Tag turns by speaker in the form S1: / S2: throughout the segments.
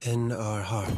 S1: in our heart.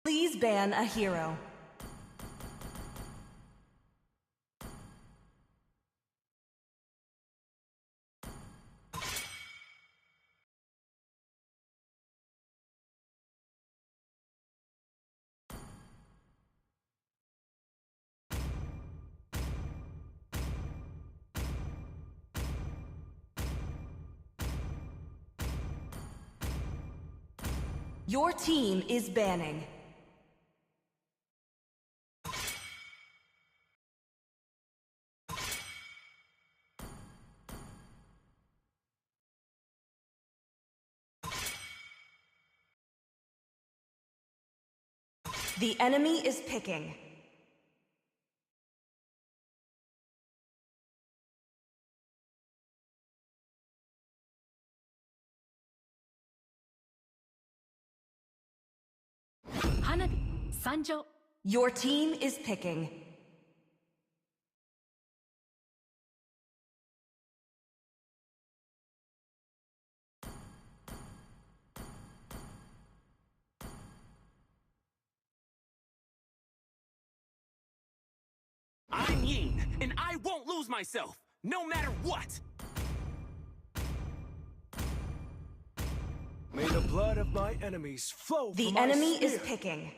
S2: Please ban a hero. Your team is banning. The enemy is picking. Your team is picking.
S3: I'm Yin, and I won't lose myself, no matter what!
S4: May the blood of my enemies flow
S2: The
S4: from my
S2: enemy
S4: spear.
S2: is picking.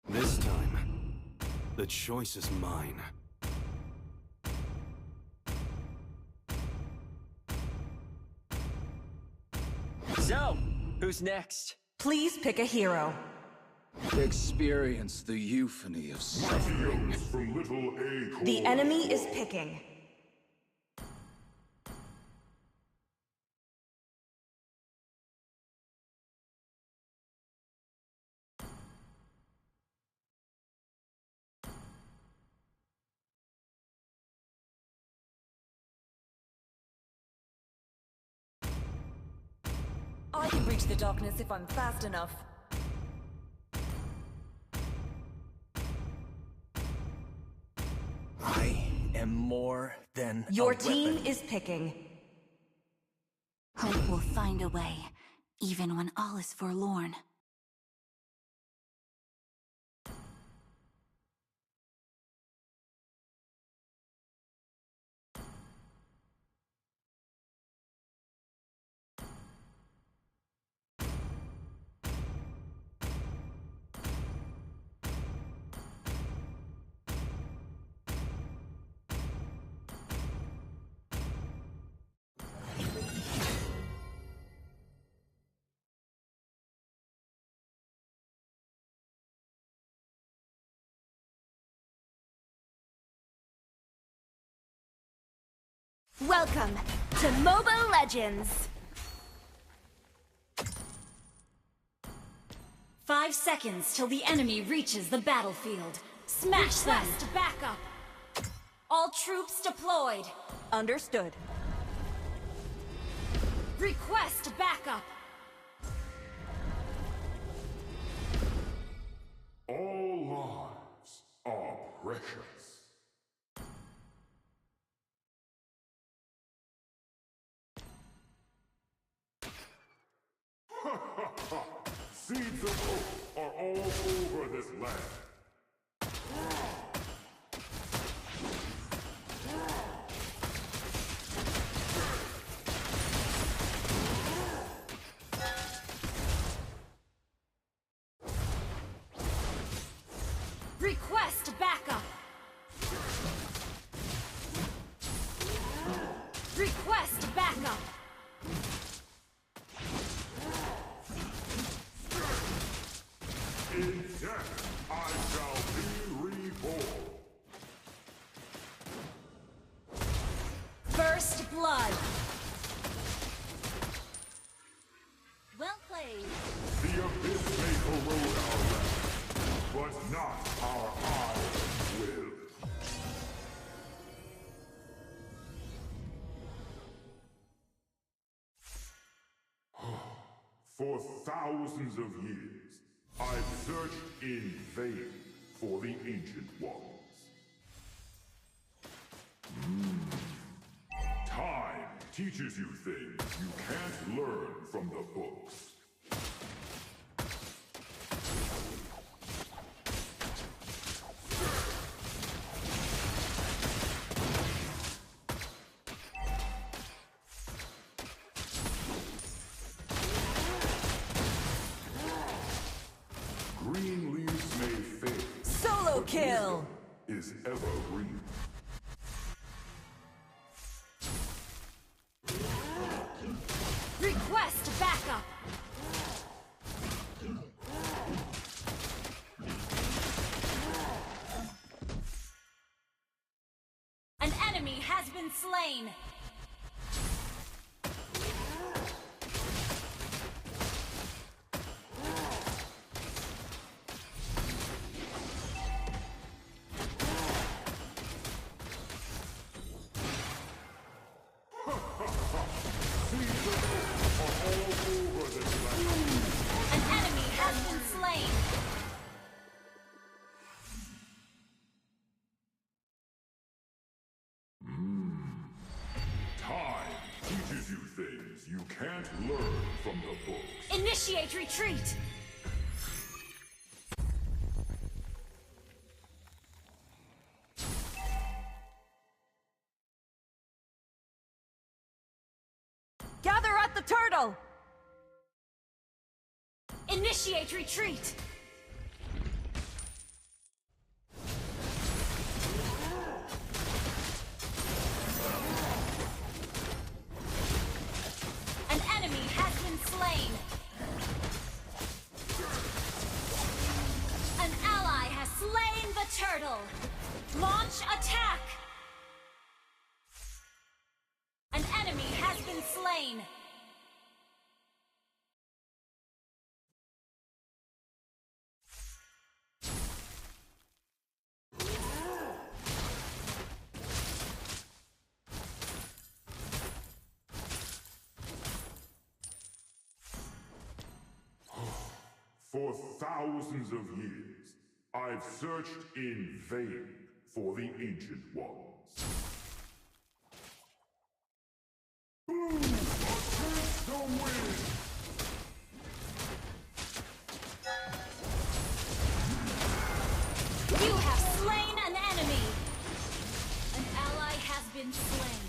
S4: This time, the choice is mine.
S5: So, who's next?
S2: Please pick a hero.
S6: Experience the euphony of suffering.
S2: The enemy is picking.
S7: I can reach the darkness if I'm fast enough.
S4: I am more than
S2: Your
S4: a
S2: team
S4: weapon.
S2: is picking.
S8: Hope will find a way, even when all is forlorn.
S9: Welcome to Mobile Legends!
S10: 5 seconds till the enemy reaches the battlefield. Smash them!
S2: Request backup!
S10: All troops deployed!
S2: Understood.
S10: Request backup!
S11: All lives are precious. Seeds of hope are all over this land. In death, I shall be reborn.
S10: First blood. Well played.
S11: The abyss may corrode our land, but not our eyes will. For thousands of years, I've searched in vain for the Ancient Ones. Time teaches you things you can't learn from the books. Green leaves may fade.
S2: Solo kill!
S11: Is ever green.
S10: Request backup. An enemy has been slain. An enemy has been slain.
S11: Time teaches you things you can't learn from the books.
S10: Initiate retreat.
S2: Gather at the turtle!
S10: Initiate retreat. An enemy has been slain. An ally has slain the turtle. Launch attack. An enemy has been slain.
S11: For thousands of years, I've searched in vain for the Ancient Ones. Boom! Against the wind!
S10: You have slain an enemy. An ally has been slain.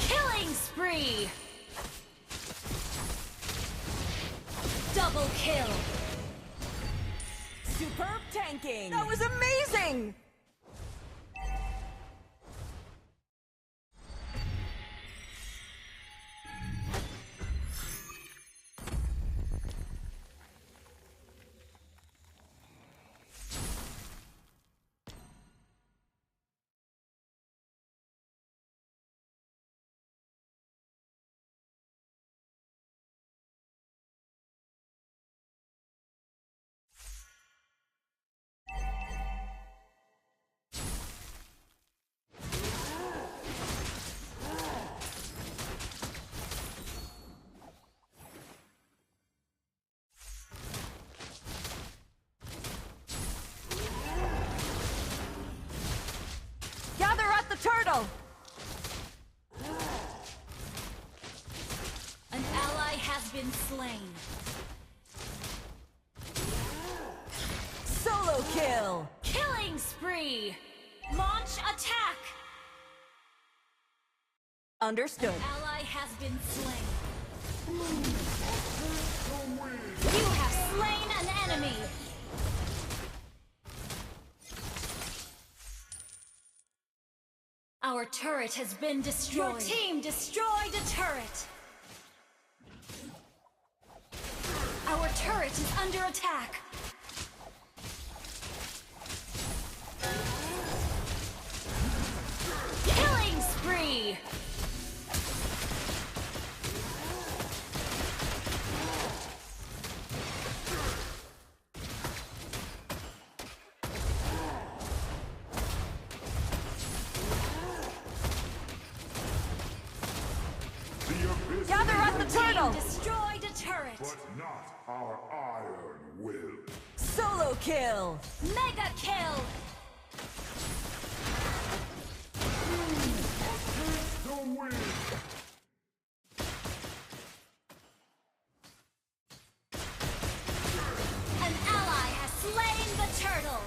S10: Killing spree. Double kill.
S2: Superb tanking! That was amazing! turtle!
S10: An ally has been slain.
S2: Solo kill!
S10: Killing spree! Launch attack!
S2: Understood.
S10: Ally has been slain. You have slain an enemy! Our turret has been destroyed. Your team destroyed a turret. Our turret is under attack. Killing spree.
S2: Gather at the turtle!
S10: Destroyed a turret.
S11: But not our iron will.
S2: Solo kill!
S10: Mega kill.
S11: The win!
S10: An ally has slain the turtle.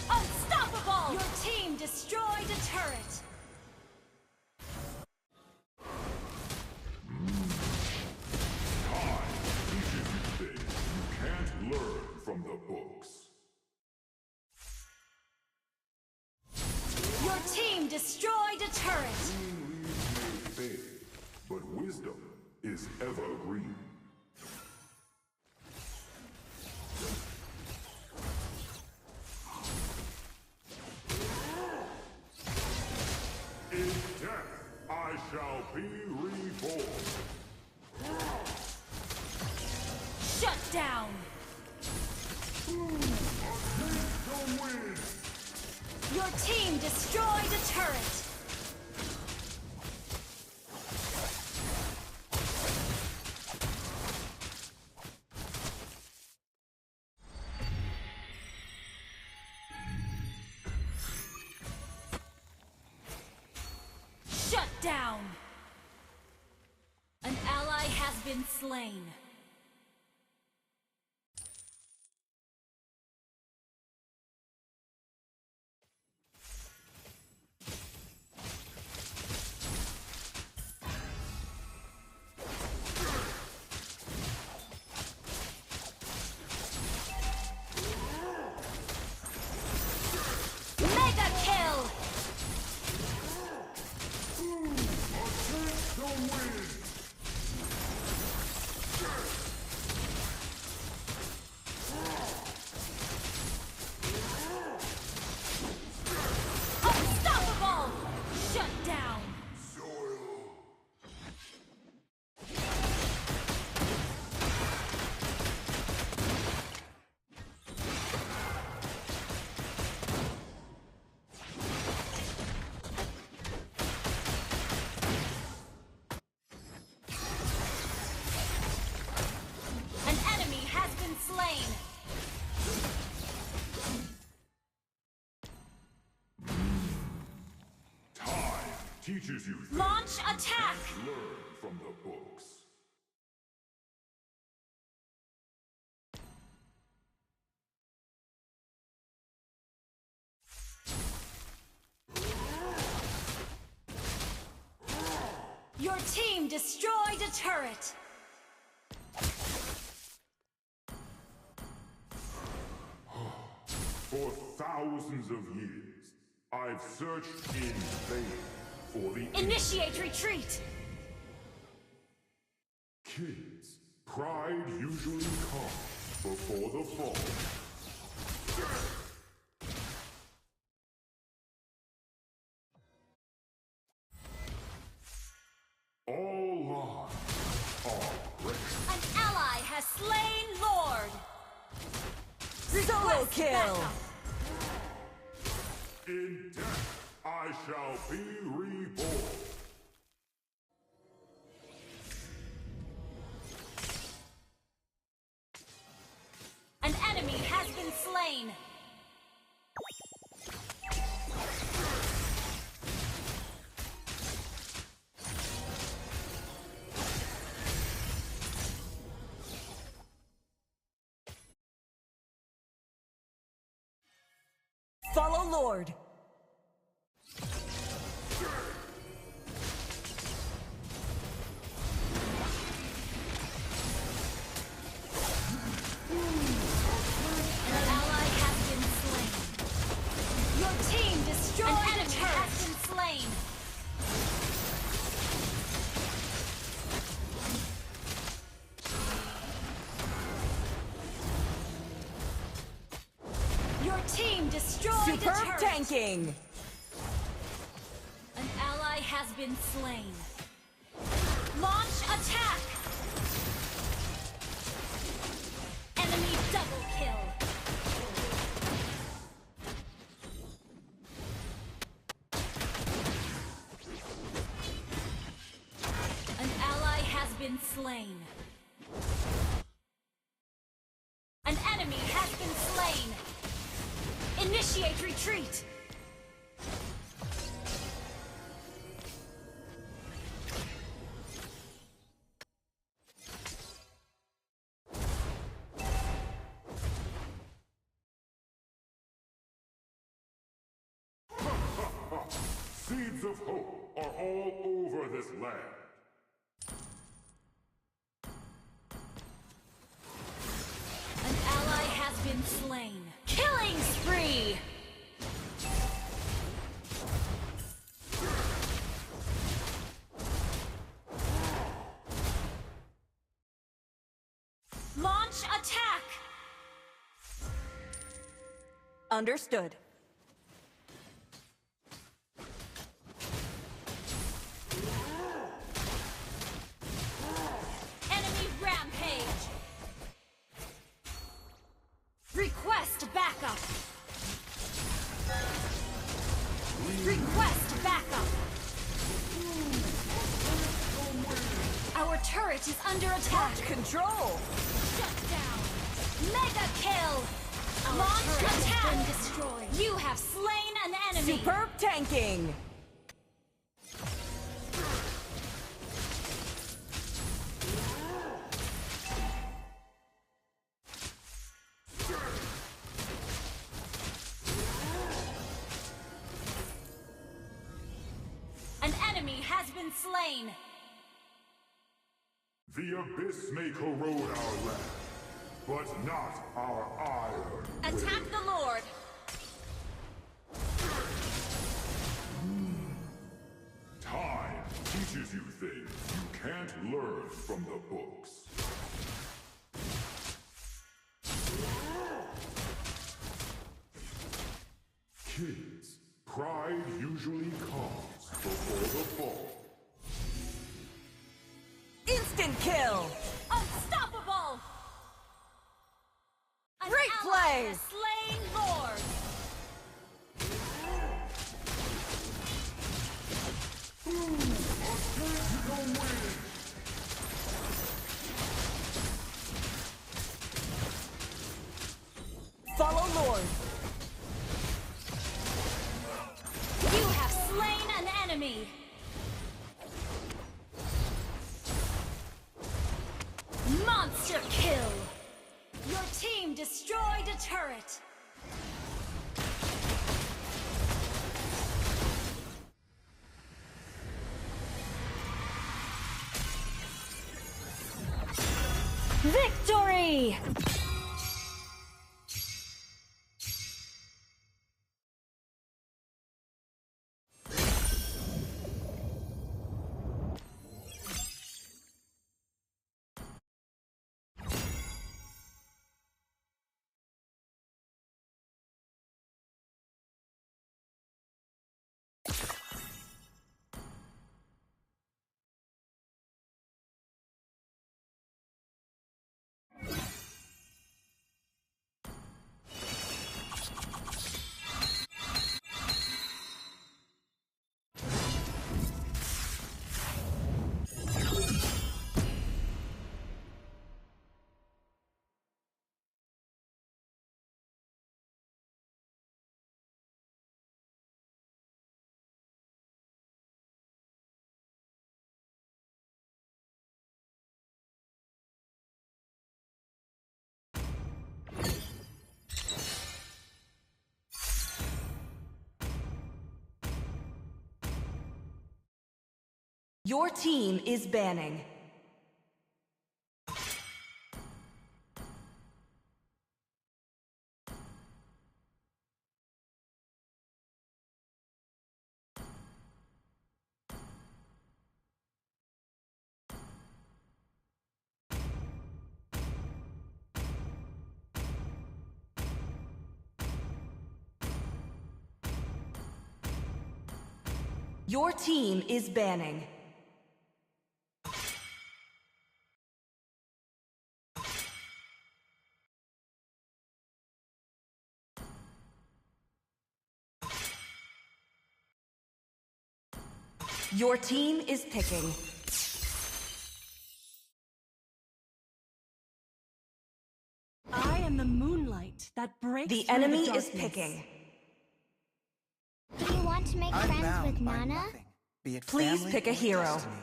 S10: Unstoppable! Your team destroyed a turret.
S11: Time teaches you things you can't learn from the books.
S10: Your team destroyed a turret.
S11: Leaves may fade, but wisdom is evergreen. In death, I shall be reborn.
S10: Shut down.
S11: The win!
S10: Your team destroyed a turret. Shut down. An ally has been slain. Mega kill.
S11: The win!
S10: Unstoppable. Shut down. An enemy has been slain.
S11: Time teaches you things
S10: Launch attack.
S11: you learn from the books.
S10: Your team destroyed a turret.
S11: For thousands of years, I've searched in vain for the
S10: Initiate retreat.
S11: kids. Pride usually comes before the fall. All lives are precious.
S10: An ally has slain Lord.
S2: Solo
S10: Request
S2: kill!
S10: backup.
S11: In death, I shall be reborn.
S10: An enemy has been slain.
S2: Follow Lord!
S10: An ally team destroyed a
S2: Superb
S10: turret.
S2: tanking.
S10: An ally has been slain. Launch attack. Enemy double kill. An ally has been slain. An enemy has been slain. Initiate retreat.
S11: Seeds of hope are all over this land.
S10: An ally has been slain. Killing spree! Launch attack!
S2: Understood.
S10: Enemy rampage! Request backup! Request backup! Our turret is under attack!
S2: Control.
S10: Shut down! Mega kill! Launch attack! Destroyed. You have slain an enemy!
S2: Superb tanking.
S10: An enemy has been slain!
S11: The abyss may corrode our land, but not our iron.
S10: Attack the Lord!
S11: Time teaches you things you can't learn from the books. Kids, pride usually comes before the fall.
S2: Instant kill.
S10: Unstoppable! An
S2: Great
S10: ally
S2: play!
S10: has slain Lord!
S2: Follow Lord.
S10: You have slain an enemy! Monster kill! Your team destroyed a turret! Victory!
S2: Your team is banning. Your team is banning. Your team is picking.
S10: I am the moonlight that breaks
S2: The
S10: through
S2: enemy
S10: the
S2: is
S10: darkness.
S2: picking.
S9: Do you want to make
S1: I'm
S9: friends
S1: bound
S9: with
S1: by
S9: Nana?
S1: nothing, be it
S2: Please
S1: family
S2: pick a
S1: or
S2: hero.
S1: destiny.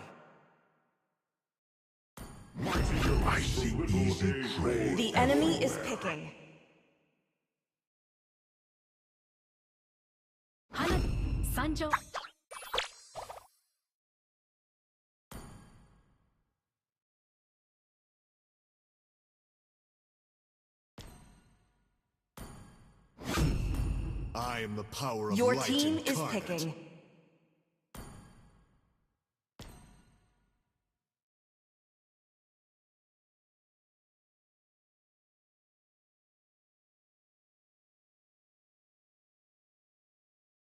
S11: I see easy prey.
S2: The enemy is picking.
S10: Hana, Sanjo.
S12: I am the power of
S2: Your
S12: light
S2: team is
S12: incarnate.
S2: picking.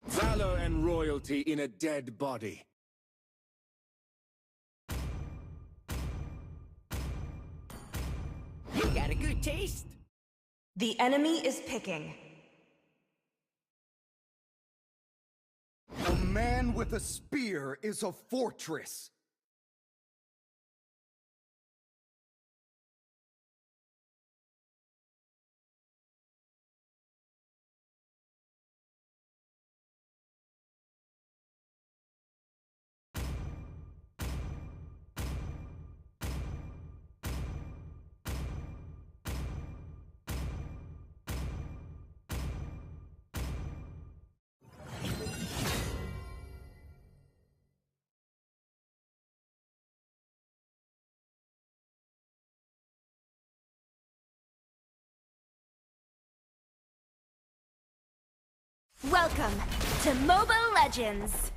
S3: Valor and royalty in a dead body.
S5: You got a good taste.
S2: The enemy is picking.
S6: A man with a spear is a fortress.
S9: Welcome to Mobile Legends!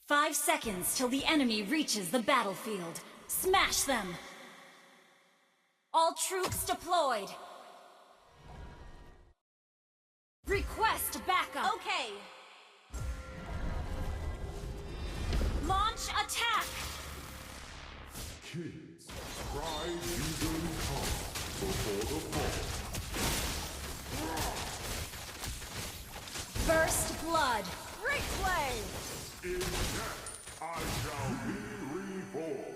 S10: 5 seconds till the enemy reaches the battlefield. Smash them! All troops deployed. Request backup. Okay. Launch attack.
S11: Kids, pride usually comes before the fall.
S10: Burst blood.
S2: Great play!
S11: In death, I shall be reborn.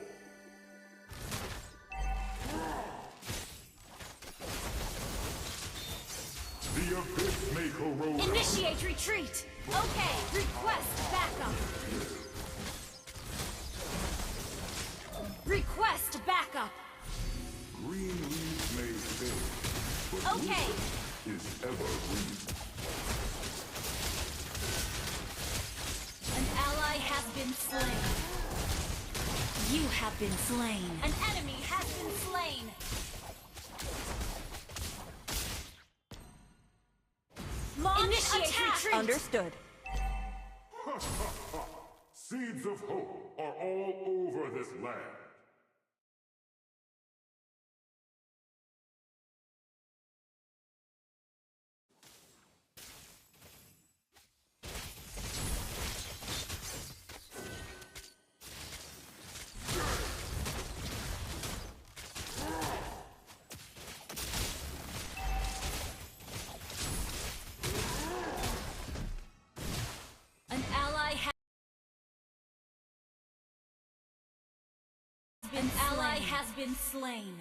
S11: The Abyss may corrode.
S10: Initiate retreat. Okay. Request backup. Request backup.
S11: Green leaves may fade, but
S10: Okay.
S11: wisdom is ever green.
S10: An ally has been slain. You have been slain. An enemy has been slain. Launch attack.
S2: Understood.
S11: Seeds of hope are all over this land.
S10: An ally has been slain.